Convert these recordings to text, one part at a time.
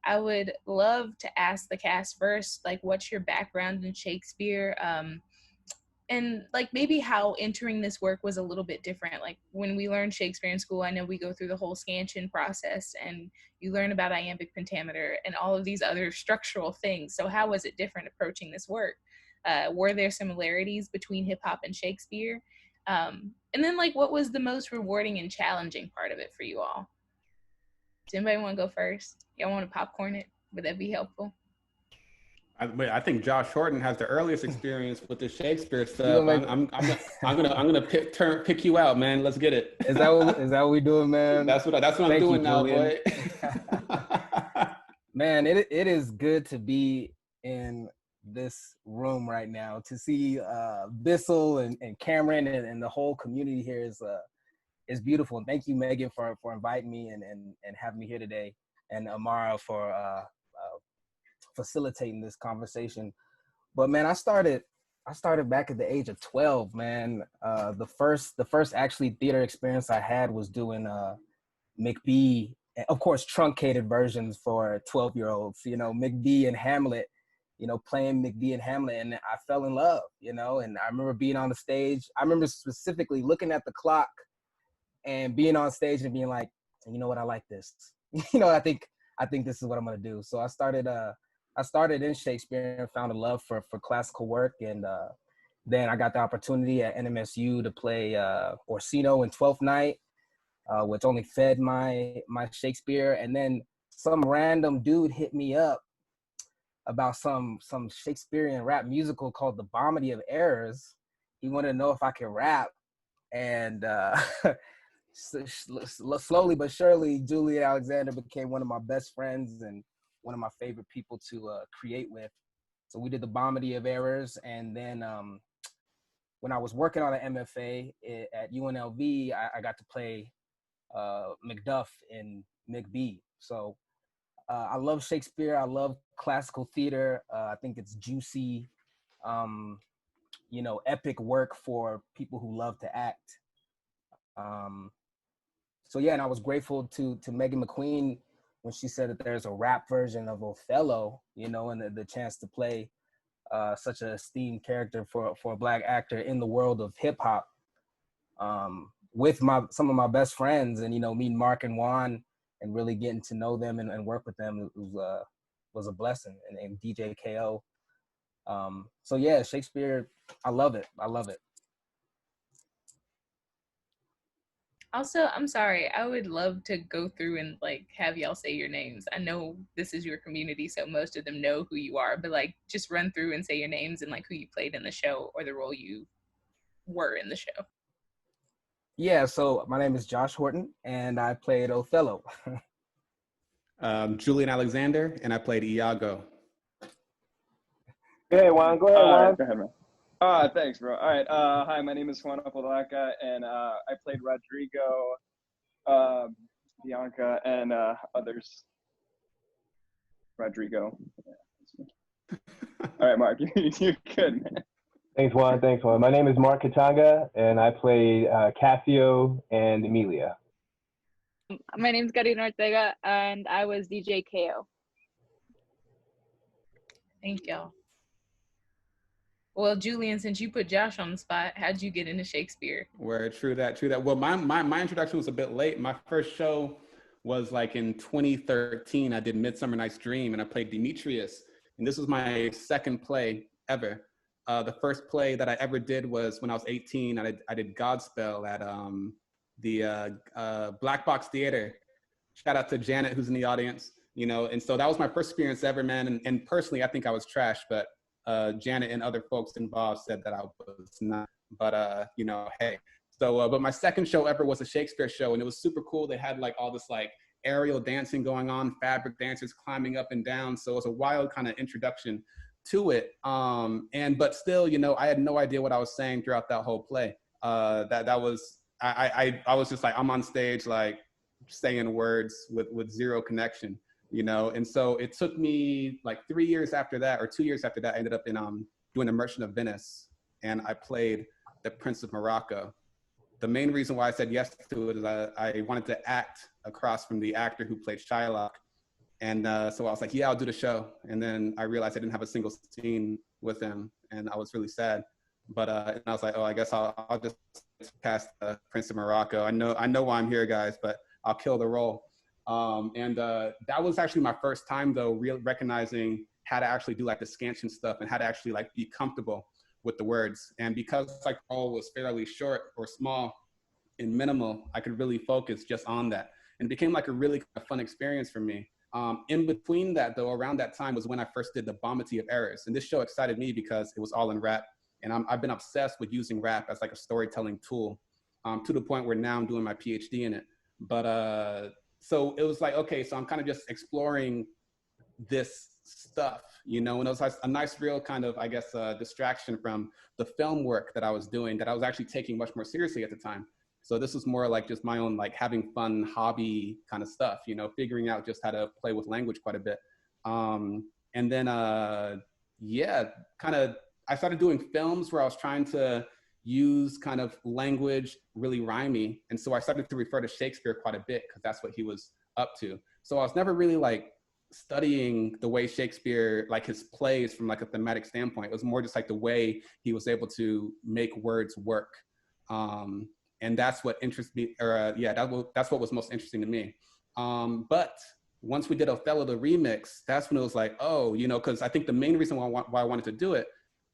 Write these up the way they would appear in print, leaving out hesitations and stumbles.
I would love to ask the cast first, like, what's your background in Shakespeare? And like maybe how entering this work was a little bit different. Like when we learn Shakespeare in school, I know we go through the whole scansion process and you learn about iambic pentameter and all of these other structural things. So how was it different approaching this work? Were there similarities between hip hop and Shakespeare? And then like what was the most rewarding and challenging part of it for you all? Does anybody want to go first? Y'all want to popcorn it? Would that be helpful? I think Josh Horton has the earliest experience with the Shakespeare stuff. Make... I'm gonna pick you out, man. Let's get it. Is that what we doing, man? That's what I'm doing now, Julian. boy. Man, it is good to be in this room right now. To see Bissell and Cameron and the whole community here is beautiful. And thank you, Megan, for inviting me and having me here today, and Amara for facilitating this conversation. But man, I started back at the age of 12, man. The first actually theater experience I had was doing McBee, of course truncated versions for 12-year-olds, you know, McBee and Hamlet, you know, playing McBee and Hamlet, and I fell in love, you know. And I remember being on the stage. I remember specifically looking at the clock and being on stage and being like, you know what, I like this. You know, I think this is what I'm gonna do. So I started in Shakespeare and found a love for classical work. And then I got the opportunity at NMSU to play Orsino in Twelfth Night, which only fed my Shakespeare. And then some random dude hit me up about some Shakespearean rap musical called The Bomedy of Errors. He wanted to know if I could rap. And slowly but surely, Julian Alexander became one of my best friends and one of my favorite people to create with. So we did The Bomedy of Errors. And then when I was working on an MFA at UNLV, I got to play Macduff in McBee. So I love Shakespeare. I love classical theater. I think it's juicy, you know, epic work for people who love to act. So yeah, and I was grateful to Megan McQueen when she said that there's a rap version of Othello, you know, and the chance to play such an esteemed character for a Black actor in the world of hip hop, with some of my best friends, and, you know, meeting Mark and Juan and really getting to know them and work with them was a blessing, and DJ KO. So yeah, Shakespeare, I love it. Also, I'm sorry, I would love to go through and like have y'all say your names. I know this is your community, so most of them know who you are, but like just run through and say your names and like who you played in the show or the role you were in the show. Yeah, so my name is Josh Horton and I played Othello. Julian Alexander, and I played Iago. Hey, Juan, go ahead, Juan. Go ahead, man. Thanks, bro. All right. Hi, my name is Juan Apodaca, and I played Roderigo, Bianca, and others. Roderigo. All right, Mark, you're good, man. Thanks, Juan. My name is Mark Kitanga, and I played Cassio and Emilia. My name is Karina Ortega, and I was DJ KO. Thank y'all. Well, Julian, since you put Josh on the spot, how'd you get into Shakespeare? Where true that. Well, my introduction was a bit late. My first show was like in 2013. I did Midsummer Night's Dream, and I played Demetrius. And this was my second play ever. The first play that I ever did was when I was 18. I did Godspell at the Black Box Theater. Shout out to Janet, who's in the audience. You know, and so that was my first experience ever, man. And personally, I think I was trash, but Janet and other folks involved said that I was not, but you know, hey. So, but my second show ever was a Shakespeare show, and it was super cool. They had like all this like aerial dancing going on, fabric dancers climbing up and down. So it was a wild kind of introduction to it. But still, you know, I had no idea what I was saying throughout that whole play. I was just like, I'm on stage, like saying words with zero connection. You know, and so it took me like 3 years after that, or 2 years after that, I ended up in doing The Merchant of Venice, and I played the Prince of Morocco. The main reason why I said yes to it is I wanted to act across from the actor who played Shylock, And so I was like, yeah, I'll do the show. And then I realized I didn't have a single scene with him, and I was really sad. But and I was like, oh, I guess I'll just cast Prince of Morocco. I know why I'm here, guys, but I'll kill the role. That was actually my first time, though, recognizing how to actually do like the scansion stuff and how to actually like be comfortable with the words. And because like the role was fairly short or small and minimal, I could really focus just on that. And it became like a really fun experience for me. In between that, though, around that time was when I first did the Bounty of Errors. And this show excited me because it was all in rap. And I've been obsessed with using rap as like a storytelling tool, to the point where now I'm doing my PhD in it. But so it was like, okay, so I'm kind of just exploring this stuff, you know, and it was like a nice real kind of, I guess, distraction from the film work that I was doing, that I was actually taking much more seriously at the time. So this was more like just my own like having fun hobby kind of stuff, you know, figuring out just how to play with language quite a bit. And then, yeah, kind of, I started doing films where I was trying to use kind of language really rhymey. And so I started to refer to Shakespeare quite a bit because that's what he was up to. So I was never really like studying the way Shakespeare, like his plays from like a thematic standpoint. It was more just like the way he was able to make words work. And that's what interests me, or yeah, that's what was most interesting to me. But once we did Othello, the remix, that's when it was like, oh, you know, because I think the main reason why I wanted to do it,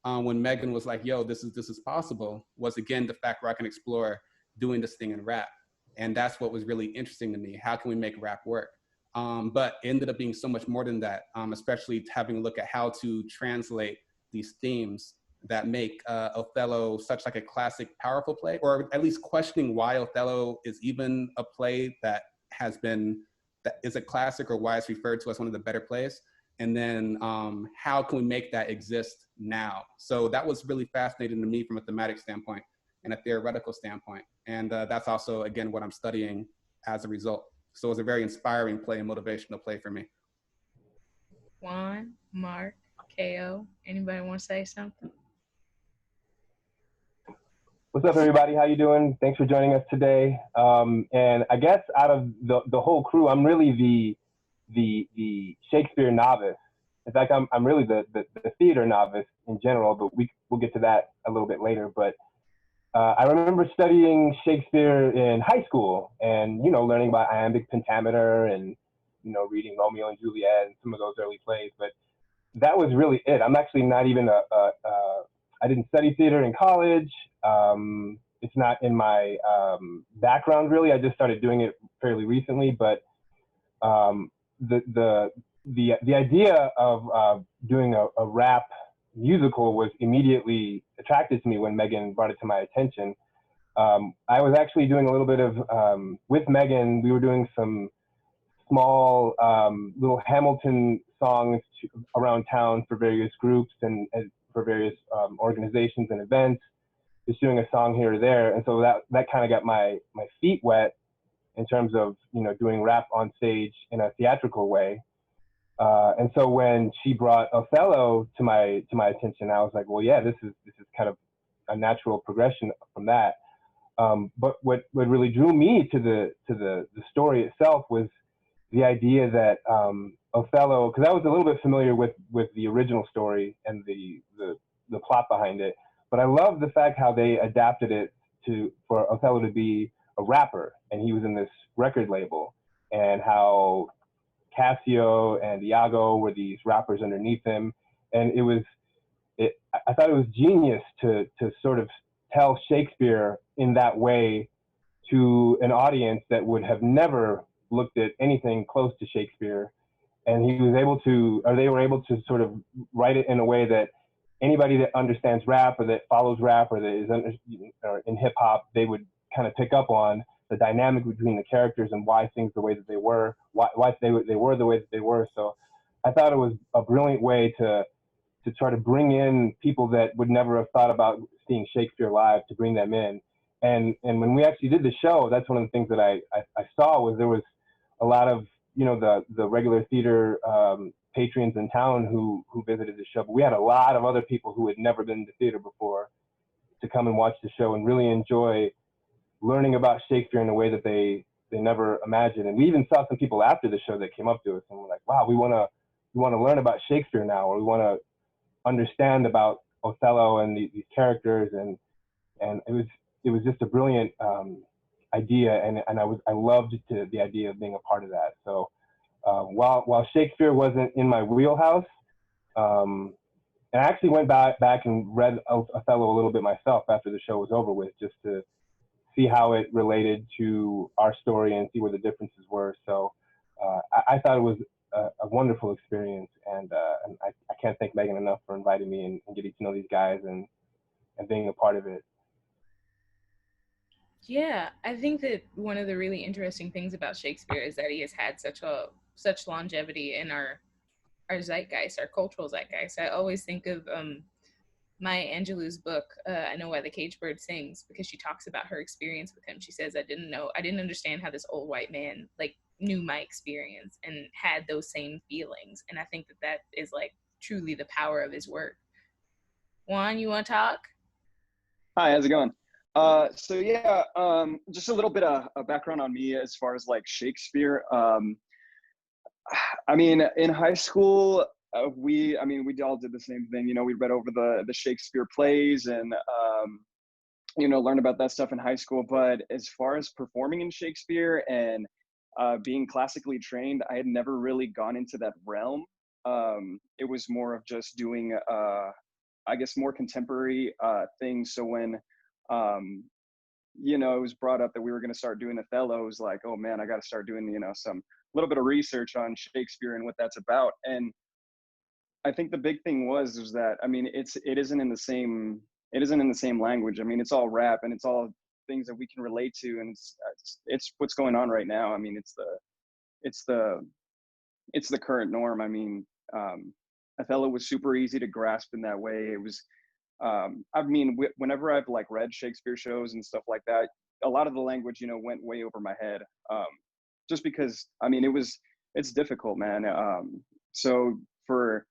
when Megan was like, yo, this is possible, was again, the fact where I can explore doing this thing in rap. And that's what was really interesting to me. How can we make rap work? But it ended up being so much more than that, especially having a look at how to translate these themes that make Othello such like a classic, powerful play, or at least questioning why Othello is even a play that is a classic, or why it's referred to as one of the better plays. And then how can we make that exist now? So that was really fascinating to me from a thematic standpoint and a theoretical standpoint. And that's also, again, what I'm studying as a result. So it was a very inspiring play and motivational play for me. Juan, Mark, KO, anybody want to say something? What's up, everybody? How you doing? Thanks for joining us today. And I guess out of the whole crew, I'm really the Shakespeare novice. In fact, I'm really the theater novice in general, but we'll get to that a little bit later. But I remember studying Shakespeare in high school, and you know, learning about iambic pentameter, and you know, reading Romeo and Juliet and some of those early plays. But that was really it. I'm actually not even I didn't study theater in college. It's not in my background really. I just started doing it fairly recently. But the idea of doing a rap musical was immediately attracted to me when Megan brought it to my attention. I was actually doing a little bit of with Megan. We were doing some small little Hamilton songs around town for various groups and for various organizations and events, just doing a song here or there. And so that kind of got my feet wet in terms of, you know, doing rap on stage in a theatrical way. And so when she brought Othello to my attention, I was like, well, yeah, this is kind of a natural progression from that. But what really drew me to the story itself was the idea that Othello, because I was a little bit familiar with the original story and the plot behind it, but I love the fact how they adapted it for Othello to be a rapper, and he was in this record label, and how Cassio and Iago were these rappers underneath him, and I thought it was genius to sort of tell Shakespeare in that way to an audience that would have never looked at anything close to Shakespeare. And they were able to sort of write it in a way that anybody that understands rap or that follows rap or that is in hip hop, they would kind of pick up on the dynamic between the characters and why things the way that they were, why they were the way that they were. So I thought it was a brilliant way to try to bring in people that would never have thought about seeing Shakespeare live, to bring them in. And when we actually did the show, that's one of the things that I saw was there was a lot of, you know, the regular theater patrons in town who visited the show, but we had a lot of other people who had never been to theater before to come and watch the show and really enjoy learning about Shakespeare in a way that they they never imagined. And we even saw some people after the show that came up to us and were like, wow, we want to learn about Shakespeare now, or we want to understand about Othello and these characters. And it was just a brilliant idea. And I loved the idea of being a part of that. So while Shakespeare wasn't in my wheelhouse, and I actually went back and read Othello a little bit myself after the show was over with, just to see how it related to our story and see where the differences were. So I thought it was a wonderful experience, and I can't thank Megan enough for inviting me and getting to know these guys and being a part of it. Yeah, I think that one of the really interesting things about Shakespeare is that he has had such longevity in our zeitgeist, our cultural zeitgeist. I always think of Maya Angelou's book, I Know Why the Caged Bird Sings, because she talks about her experience with him. She says, I didn't understand how this old white man like knew my experience and had those same feelings. And I think that is like truly the power of his work. Juan, you want to talk? Hi, how's it going? So yeah, just a little bit of a background on me as far as like Shakespeare. I mean, in high school, we all did the same thing. You know, we read over the Shakespeare plays and, you know, learned about that stuff in high school. But as far as performing in Shakespeare and being classically trained, I had never really gone into that realm. It was more of just doing, I guess, more contemporary things. So when, you know, it was brought up that we were going to start doing Othello, it was like, oh man, I got to start doing, you know, some little bit of research on Shakespeare and what that's about. And I think the big thing was that, I mean, it isn't in the same language. I mean, it's all rap and it's all things that we can relate to, and it's what's going on right now. I mean, it's the current norm. I mean, Othello was super easy to grasp in that way. It was, I mean, whenever I've like read Shakespeare shows and stuff like that, a lot of the language, you know, went way over my head. Just because, I mean, it's difficult, man. So for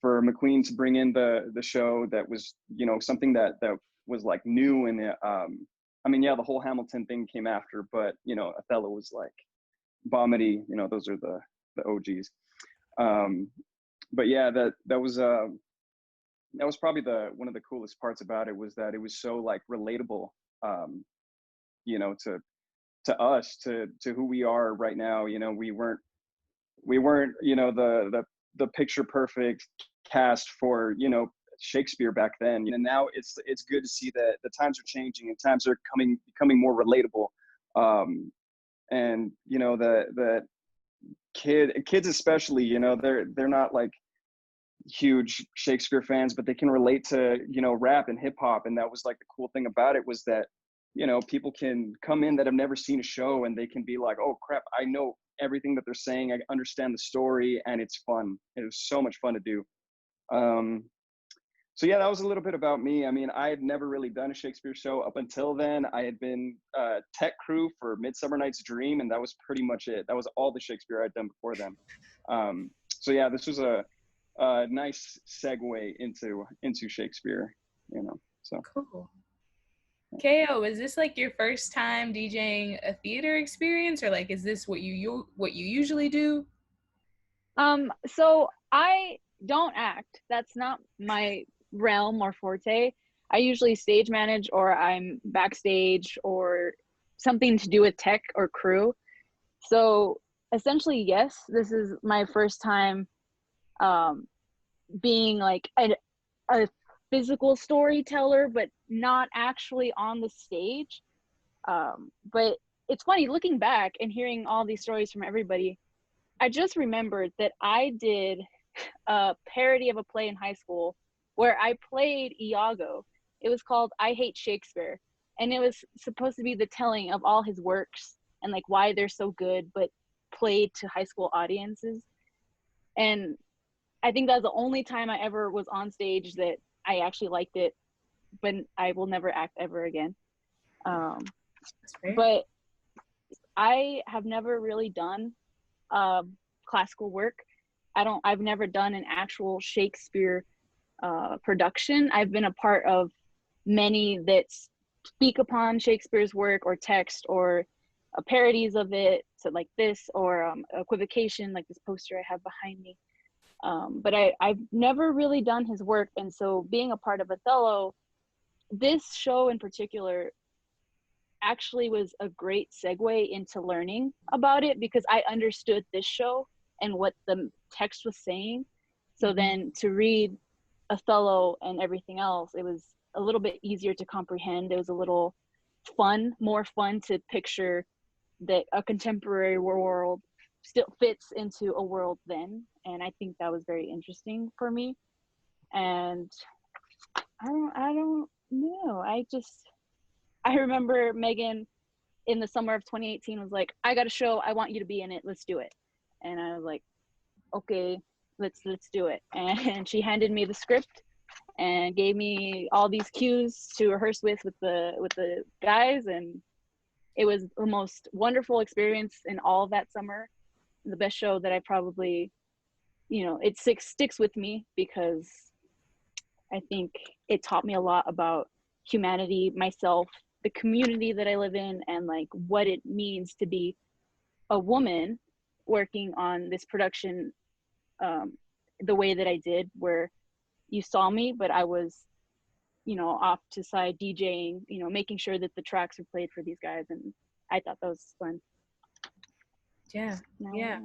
McQueen to bring in the show that was, you know, something that was like new, and I mean, yeah, the whole Hamilton thing came after, but you know, Othello was like Bomedy, you know, those are the OGs. But yeah, that was probably one of the coolest parts about it, was that it was so like relatable, you know, to us, to who we are right now. You know, we weren't, you know, the picture perfect cast for, you know, Shakespeare back then. And now it's good to see that the times are changing and times are becoming more relatable. And you know, the kids especially, you know, they're not like huge Shakespeare fans, but they can relate to, you know, rap and hip hop. And that was like the cool thing about it, was that, you know, people can come in that have never seen a show and they can be like, oh crap, I know everything that they're saying. I understand the story, and it's fun. It was so much fun to do. So yeah, that was a little bit about me. I mean, I had never really done a Shakespeare show up until then. I had been tech crew for Midsummer Night's Dream, and that was pretty much it. That was all the Shakespeare I'd done before then. So yeah, this was a nice segue into Shakespeare, you know. So cool. KO, is this like your first time DJing a theater experience, or like is this what you usually do? So I don't act. That's not my realm or forte. I usually stage manage, or I'm backstage, or something to do with tech or crew. So essentially, yes, this is my first time being like a physical storyteller, but not actually on the stage. But it's funny looking back and hearing all these stories from everybody. I just remembered that I did a parody of a play in high school where I played Iago. It was called I Hate Shakespeare, and it was supposed to be the telling of all his works and like why they're so good, but played to high school audiences. And I think that was the only time I ever was on stage that I actually liked it, but I will never act ever again. But I have never really done classical work. I've never done an actual Shakespeare production. I've been a part of many that speak upon Shakespeare's work or text, or parodies of it, so like this, or equivocation, like this poster I have behind me. But I've never really done his work, and so being a part of Othello, this show in particular actually was a great segue into learning about it, because I understood this show and what the text was saying. So then to read Othello and everything else, it was a little bit easier to comprehend. It was a little more fun to picture that a contemporary world still fits into a world then. And I think that was very interesting for me. And I don't know. I remember Megan in the summer of 2018 was like, I got a show, I want you to be in it, let's do it. And I was like, okay, let's do it. And she handed me the script and gave me all these cues to rehearse with the guys, and it was the most wonderful experience in all of that summer. The best show that I probably, it sticks with me, because I think it taught me a lot about humanity, myself, the community that I live in, and like what it means to be a woman working on this production the way that I did, where you saw me, but I was, off to side DJing, making sure that the tracks were played for these guys. And I thought that was fun. Yeah. No. Yeah.